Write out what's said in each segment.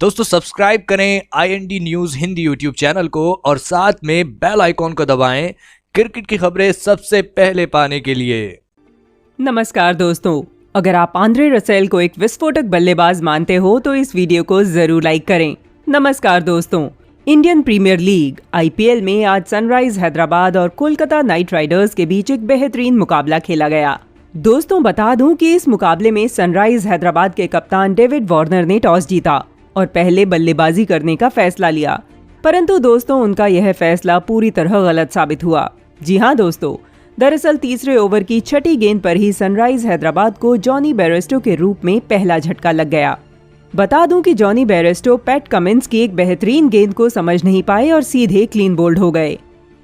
दोस्तों सब्सक्राइब करें IND news Hindi YouTube channel को और साथ में बेल आइकॉन को दबाएं क्रिकेट की खबरें सबसे पहले पाने के लिए। नमस्कार दोस्तों, अगर आप आंद्रे रसेल को एक विस्फोटक बल्लेबाज मानते हो तो इस वीडियो को जरूर लाइक करें। नमस्कार दोस्तों, इंडियन प्रीमियर लीग IPL में आज सनराइज हैदराबाद और कोलकाता नाइट राइडर्स के बीच एक बेहतरीन मुकाबला खेला गया। दोस्तों बता दूं कि इस मुकाबले में सनराइज हैदराबाद के कप्तान डेविड वार्नर ने टॉस जीता और पहले बल्लेबाजी करने का फैसला लिया, परंतु दोस्तों उनका यह फैसला पूरी तरह गलत साबित हुआ। जी हां दोस्तों, दरअसल तीसरे ओवर की छठी गेंद पर ही सनराइज हैदराबाद को जॉनी बेयरस्टो के रूप में पहला झटका लग गया। बता दूं कि जॉनी बेयरस्टो पैट कमिंस की एक बेहतरीन गेंद को समझ नहीं पाए और सीधे क्लीन बोल्ड हो गए।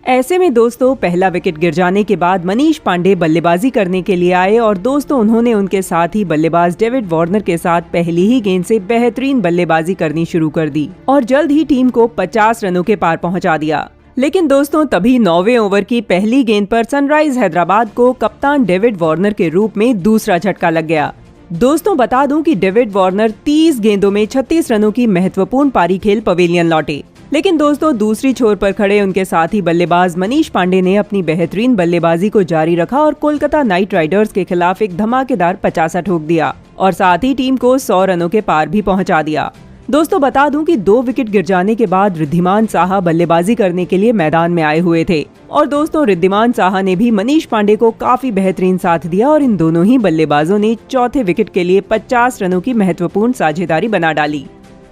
ऐसे में दोस्तों पहला विकेट गिर जाने के बाद मनीष पांडे बल्लेबाजी करने के लिए आए और दोस्तों उन्होंने उनके साथ ही बल्लेबाज डेविड वार्नर के साथ पहली ही गेंद से बेहतरीन बल्लेबाजी करनी शुरू कर दी और जल्द ही टीम को 50 रनों के पार पहुंचा दिया। लेकिन दोस्तों तभी 9वें ओवर की पहली गेंद पर सनराइज हैदराबाद को कप्तान डेविड वार्नर के रूप में दूसरा झटका लग गया। दोस्तों बता दूं कि डेविड वार्नर 30 गेंदों में 36 रनों की महत्वपूर्ण पारी खेल पवेलियन लौटे, लेकिन दोस्तों दूसरी छोर पर खड़े उनके साथी बल्लेबाज मनीष पांडे ने अपनी बेहतरीन बल्लेबाजी को जारी रखा और कोलकाता नाइट राइडर्स के खिलाफ एक धमाकेदार 50 ठोक दिया और साथ ही टीम को 100 रनों के पार भी पहुंचा दिया। दोस्तों बता दूं कि 2 विकेट गिर जाने के बाद रिद्धिमान साहा बल्लेबाजी करने के लिए मैदान में आए हुए थे और दोस्तों रिद्धिमान साहा ने भी मनीष पांडे को काफी बेहतरीन साथ दिया और इन दोनों ही बल्लेबाजों ने चौथे विकेट के लिए 50 रनों की महत्वपूर्ण साझेदारी बना डाली।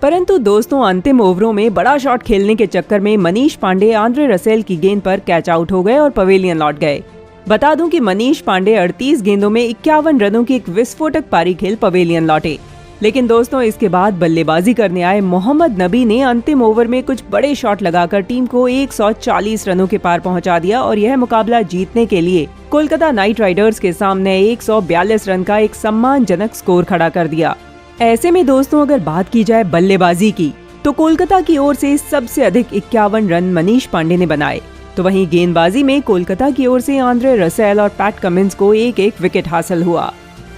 परंतु दोस्तों अंतिम ओवरों में बड़ा शॉट खेलने के चक्कर में मनीष पांडे आंद्रे रसेल की गेंद पर कैच आउट हो गए और पवेलियन लौट गए। बता दूं कि मनीष पांडे 38 गेंदों में 51 रनों की एक विस्फोटक पारी खेल पवेलियन लौटे, लेकिन दोस्तों इसके बाद बल्लेबाजी करने आए मोहम्मद नबी ने अंतिम ओवर में कुछ बड़े शॉट लगाकर टीम को 140 रनों के पार पहुंचा दिया और यह मुकाबला जीतने के लिए कोलकाता नाइट राइडर्स के सामने 142 रन का एक सम्मानजनक स्कोर खड़ा कर दिया। ऐसे में दोस्तों अगर बात की जाए बल्लेबाजी की तो कोलकाता की ओर से सबसे अधिक 51 रन मनीष पांडे ने बनाए, तो वहीं गेंदबाजी में कोलकाता की ओर से आंद्रे रसेल और पैट कमिंस को एक एक विकेट हासिल हुआ।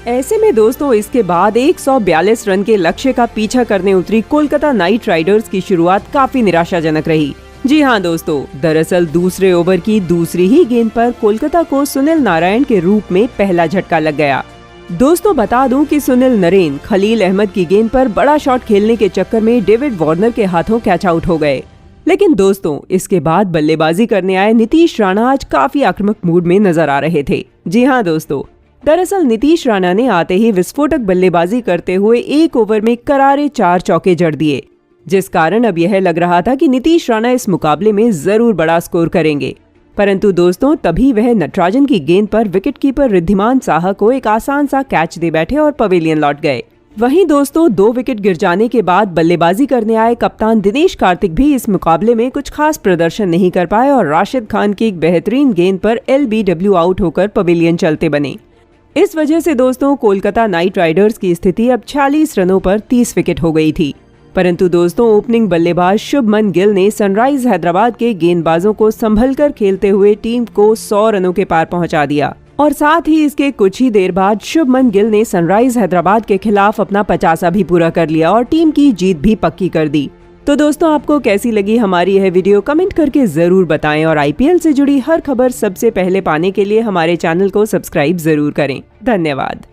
ऐसे में दोस्तों इसके बाद 142 रन के लक्ष्य का पीछा करने उतरी कोलकाता नाइट राइडर्स की शुरुआत काफी निराशाजनक रही। जी हाँ दोस्तों, दरअसल दूसरे ओवर की दूसरी ही गेंद पर कोलकाता को सुनील नारायण के रूप में पहला झटका लग गया। दोस्तों बता दूं कि सुनील नरेन खलील अहमद की गेंद पर बड़ा शॉट खेलने के चक्कर में डेविड वार्नर के हाथों कैच आउट हो गए। लेकिन दोस्तों इसके बाद बल्लेबाजी करने आए नीतीश राणा आज काफी आक्रामक मूड में नजर आ रहे थे। जी हाँ दोस्तों, दरअसल नीतीश राणा ने आते ही विस्फोटक बल्लेबाजी करते हुए एक ओवर में करारे 4 चौके जड़ दिए, जिस कारण अब यह लग रहा था कि नीतीश राणा इस मुकाबले में जरूर बड़ा स्कोर करेंगे। परंतु दोस्तों तभी वह नटराजन की गेंद पर विकेटकीपर रिद्धिमान साहा को एक आसान सा कैच दे बैठे और पवेलियन लौट गए। वहीं दोस्तों 2 विकेट गिर जाने के बाद बल्लेबाजी करने आए कप्तान दिनेश कार्तिक भी इस मुकाबले में कुछ खास प्रदर्शन नहीं कर पाए और राशिद खान की एक बेहतरीन गेंद पर LBW आउट होकर पवेलियन चलते बने। इस वजह से दोस्तों कोलकाता नाइट राइडर्स की स्थिति अब 46 रनों पर 30 विकेट हो गई थी। परंतु दोस्तों ओपनिंग बल्लेबाज शुभमन गिल ने सनराइज हैदराबाद के गेंदबाजों को संभलकर खेलते हुए टीम को 100 रनों के पार पहुंचा दिया और साथ ही इसके कुछ ही देर बाद शुभमन गिल ने सनराइज हैदराबाद के खिलाफ अपना 50 भी पूरा कर लिया और टीम की जीत भी पक्की कर दी। तो दोस्तों आपको कैसी लगी हमारी यह वीडियो कमेंट करके जरूर बताएं और IPL से जुड़ी हर खबर सबसे पहले पाने के लिए हमारे चैनल को सब्सक्राइब जरूर करें। धन्यवाद।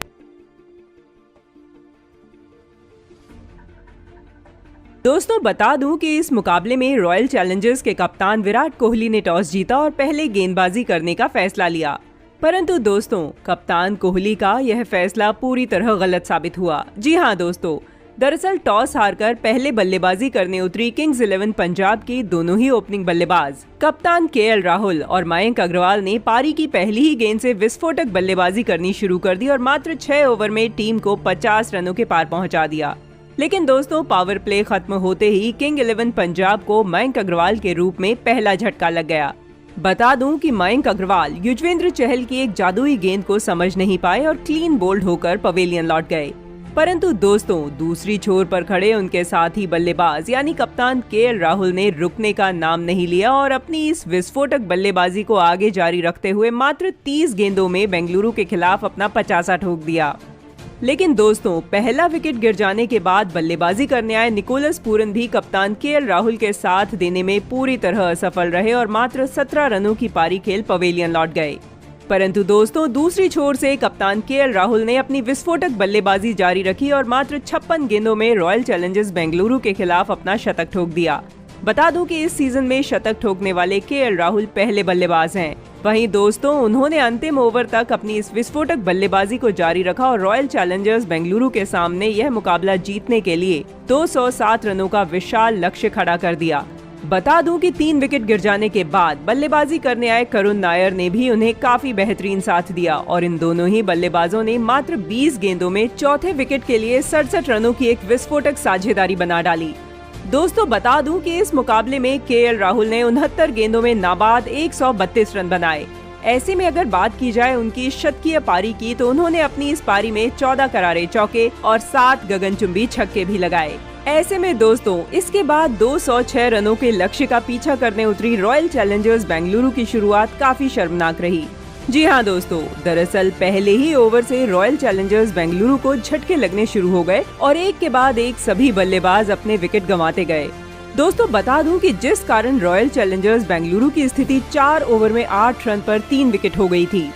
दोस्तों बता दूं कि इस मुकाबले में रॉयल चैलेंजर्स के कप्तान विराट कोहली ने टॉस जीता और पहले गेंदबाजी करने का फैसला लिया, परंतु दोस्तों कप्तान कोहली का यह फैसला पूरी तरह गलत साबित हुआ। जी हाँ दोस्तों, दरअसल टॉस हारकर पहले बल्लेबाजी करने उतरी किंग्स 11 पंजाब की दोनों ही ओपनिंग बल्लेबाज कप्तान KL राहुल और मयंक अग्रवाल ने पारी की पहली ही गेंद से विस्फोटक बल्लेबाजी करनी शुरू कर दी और मात्र 6 ओवर में टीम को 50 रनों के पार पहुंचा दिया। लेकिन दोस्तों पावर प्ले खत्म होते ही किंग 11 पंजाब को मयंक अग्रवाल के रूप में पहला झटका लग गया। बता दूं कि मयंक अग्रवाल युजवेंद्र चहल की एक जादुई गेंद को समझ नहीं पाए और क्लीन बोल्ड होकर पवेलियन लौट गए। परंतु दोस्तों दूसरी छोर पर खड़े उनके साथी बल्लेबाज यानी कप्तान KL राहुल ने रुकने का नाम नहीं लिया और अपनी इस विस्फोटक बल्लेबाजी को आगे जारी रखते हुए मात्र 30 गेंदों में बेंगलुरु के खिलाफ अपना 50 ठोक दिया। लेकिन दोस्तों पहला विकेट गिर जाने के बाद बल्लेबाजी करने आए निकोलस पूरन भी कप्तान केएल राहुल के साथ देने में पूरी तरह असफल रहे और मात्र 17 रनों की पारी खेल पवेलियन लौट गए। परंतु दोस्तों दूसरी छोर से कप्तान केएल राहुल ने अपनी विस्फोटक बल्लेबाजी जारी रखी और मात्र 56 गेंदों में रॉयल चैलेंजर्स बेंगलुरु के खिलाफ अपना शतक ठोक दिया। बता दूं कि इस सीजन में शतक ठोकने वाले केएल राहुल पहले बल्लेबाज हैं। वहीं दोस्तों उन्होंने अंतिम ओवर तक अपनी इस विस्फोटक बल्लेबाजी को जारी रखा और रॉयल चैलेंजर्स बेंगलुरु के सामने यह मुकाबला जीतने के लिए 207 रनों का विशाल लक्ष्य खड़ा कर दिया। बता दूं कि 3 विकेट गिर जाने के बाद बल्लेबाजी करने आए करुण नायर ने भी उन्हें काफी बेहतरीन साथ दिया और इन दोनों ही बल्लेबाजों ने मात्र 20 गेंदों में चौथे विकेट के लिए 67 रनों की एक विस्फोटक साझेदारी बना डाली। दोस्तों बता दूं कि इस मुकाबले में केएल राहुल ने 69 गेंदों में नाबाद 132 रन बनाए। ऐसे में अगर बात की जाए उनकी शतकीय पारी की तो उन्होंने अपनी इस पारी में 14 करारे चौके और 7 गगनचुंबी छक्के भी लगाए। ऐसे में दोस्तों इसके बाद 206 रनों के लक्ष्य का पीछा करने उतरी रॉयल चैलेंजर्स बेंगलुरु की शुरुआत काफी शर्मनाक रही। जी हाँ दोस्तों, दरअसल पहले ही ओवर से रॉयल चैलेंजर्स बेंगलुरु को झटके लगने शुरू हो गए और एक के बाद एक सभी बल्लेबाज अपने विकेट गंवाते गए। दोस्तों बता दूं कि जिस कारण रॉयल चैलेंजर्स बेंगलुरु की स्थिति 4 ओवर में 8 रन पर 3 विकेट हो गई थी।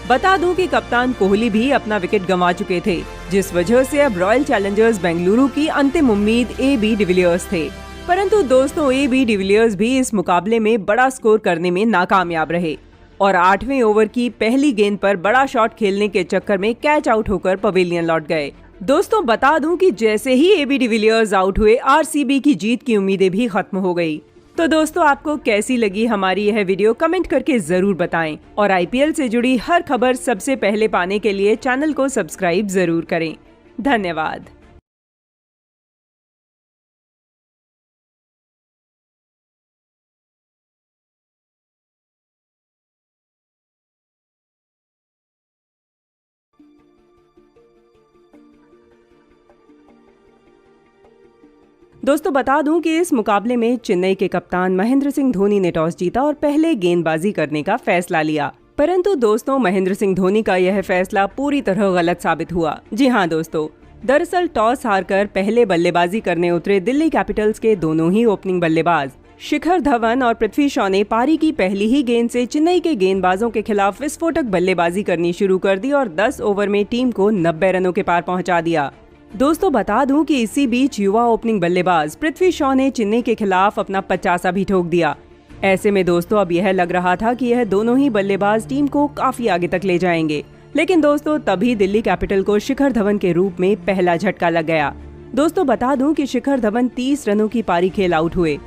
बता दूं कि कप्तान कोहली भी अपना विकेट गंवा चुके थे, जिस वजह से अब रॉयल चैलेंजर्स बेंगलुरु की अंतिम उम्मीद AB डिविलियर्स थे। परंतु दोस्तों AB डिविलियर्स भी इस मुकाबले में बड़ा स्कोर करने में नाकामयाब रहे और 8वें ओवर की पहली गेंद पर बड़ा शॉट खेलने के चक्कर में कैच आउट होकर पवेलियन लौट गए। दोस्तों बता दूं कि जैसे ही AB डिविलियर्स आउट हुए RCB की जीत की उम्मीदें भी खत्म हो गई। तो दोस्तों आपको कैसी लगी हमारी यह वीडियो कमेंट करके जरूर बताएं और IPL से जुड़ी हर खबर सबसे पहले पाने के लिए चैनल को सब्सक्राइब जरूर करें। धन्यवाद। दोस्तों बता दूं कि इस मुकाबले में चेन्नई के कप्तान महेंद्र सिंह धोनी ने टॉस जीता और पहले गेंदबाजी करने का फैसला लिया। परंतु दोस्तों महेंद्र सिंह धोनी का यह फैसला पूरी तरह गलत साबित हुआ। जी हाँ दोस्तों, दरअसल टॉस हारकर पहले बल्लेबाजी करने उतरे दिल्ली कैपिटल्स के दोनों ही ओपनिंग बल्लेबाज शिखर धवन और पृथ्वी शॉ ने पारी की पहली ही गेंद से चेन्नई के गेंदबाजों के खिलाफ विस्फोटक बल्लेबाजी करनी शुरू कर दी और 10 ओवर में टीम को 90 रनों के पार पहुंचा दिया। दोस्तों बता दूं कि इसी बीच युवा ओपनिंग बल्लेबाज पृथ्वी शॉ ने चेन्नई के खिलाफ अपना 50 भी ठोक दिया। ऐसे में दोस्तों अब यह लग रहा था कि यह दोनों ही बल्लेबाज टीम को काफी आगे तक ले जाएंगे, लेकिन दोस्तों तभी दिल्ली कैपिटल को शिखर धवन के रूप में पहला झटका लग गया। दोस्तों बता दूं कि शिखर धवन 30 रनों की पारी खेल आउट हुए।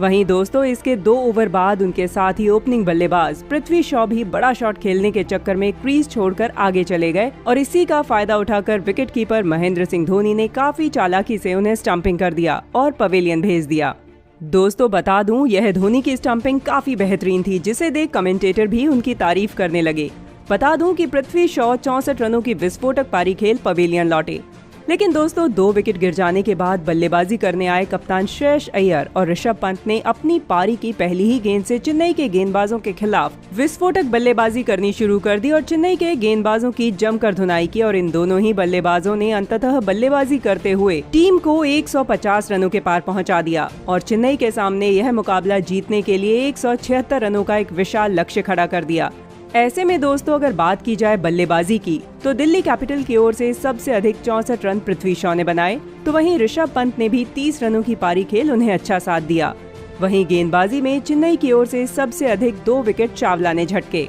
वहीं दोस्तों इसके 2 ओवर बाद उनके साथ ही ओपनिंग बल्लेबाज पृथ्वी शॉ भी बड़ा शॉट खेलने के चक्कर में क्रीज छोड़कर आगे चले गए और इसी का फायदा उठाकर विकेटकीपर महेंद्र सिंह धोनी ने काफी चालाकी से उन्हें स्टंपिंग कर दिया और पवेलियन भेज दिया। दोस्तों बता दूं यह धोनी की स्टंपिंग काफी बेहतरीन थी, जिसे देख कमेंटेटर भी उनकी तारीफ करने लगे। बता दूं कि पृथ्वी शॉ 64 रनों की विस्फोटक पारी खेल पवेलियन लौटे, लेकिन दोस्तों 2 विकेट गिर जाने के बाद बल्लेबाजी करने आए कप्तान श्रेयस अय्यर और ऋषभ पंत ने अपनी पारी की पहली ही गेंद से चेन्नई के गेंदबाजों के खिलाफ विस्फोटक बल्लेबाजी करनी शुरू कर दी और चेन्नई के गेंदबाजों की जमकर धुनाई की और इन दोनों ही बल्लेबाजों ने अंततः बल्लेबाजी करते हुए टीम को 150 रनों के पार पहुंचा दिया और चेन्नई के सामने यह मुकाबला जीतने के लिए 176 रनों का एक विशाल लक्ष्य खड़ा कर दिया। ऐसे में दोस्तों अगर बात की जाए बल्लेबाजी की तो दिल्ली कैपिटल की ओर से सबसे अधिक 64 रन पृथ्वी शॉ ने बनाए, तो वहीं ऋषभ पंत ने भी 30 रनों की पारी खेल उन्हें अच्छा साथ दिया। वहीं गेंदबाजी में चेन्नई की ओर से सबसे अधिक 2 विकेट चावला ने झटके।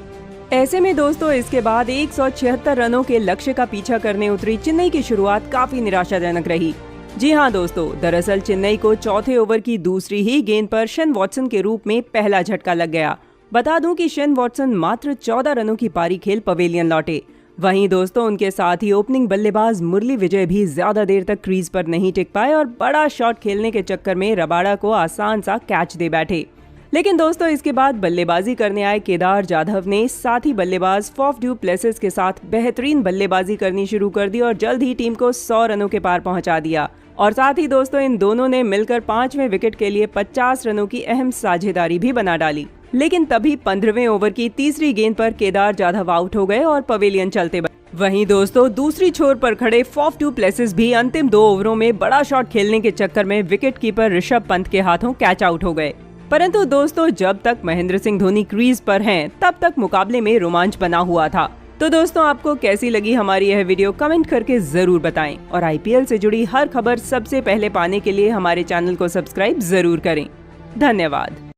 ऐसे में दोस्तों इसके बाद 176 रनों के लक्ष्य का पीछा करने उतरी चेन्नई की शुरुआत काफी निराशाजनक रही। जी हाँ दोस्तों, दरअसल चेन्नई को चौथे ओवर की दूसरी ही गेंद पर शेन वॉटसन के रूप में पहला झटका लग गया। बता दूं कि शेन वॉटसन मात्र 14 रनों की पारी खेल पवेलियन लौटे। वहीं दोस्तों उनके साथ ही ओपनिंग बल्लेबाज मुरली विजय भी ज्यादा देर तक क्रीज पर नहीं टिक पाए और बड़ा शॉट खेलने के चक्कर में रबाड़ा को आसान सा कैच दे बैठे। लेकिन दोस्तों इसके बाद बल्लेबाजी करने आए केदार जाधव ने साथी बल्लेबाज फॉफ डू प्लेसिस के साथ बेहतरीन बल्लेबाजी करनी शुरू कर दी और जल्द ही टीम को 100 रनों के पार पहुंचा दिया। और साथ ही दोस्तों इन दोनों ने मिलकर 5वें विकेट के लिए 50 रनों की अहम साझेदारी भी बना डाली। लेकिन तभी 15वें ओवर की तीसरी गेंद पर केदार जाधव आउट हो गए और पवेलियन चलते बने। वहीं दोस्तों दूसरी छोर पर खड़े फॉफ डू प्लेसिस भी अंतिम 2 ओवरों में बड़ा शॉट खेलने के चक्कर में विकेट कीपर ऋषभ पंत के हाथों कैच आउट हो गए। परंतु दोस्तों जब तक महेंद्र सिंह धोनी क्रीज पर हैं, तब तक मुकाबले में रोमांच बना हुआ था। तो दोस्तों आपको कैसी लगी हमारी यह वीडियो कमेंट करके जरूर बताएं और आईपीएल से जुड़ी हर खबर सबसे पहले पाने के लिए हमारे चैनल को सब्सक्राइब जरूर करें। धन्यवाद।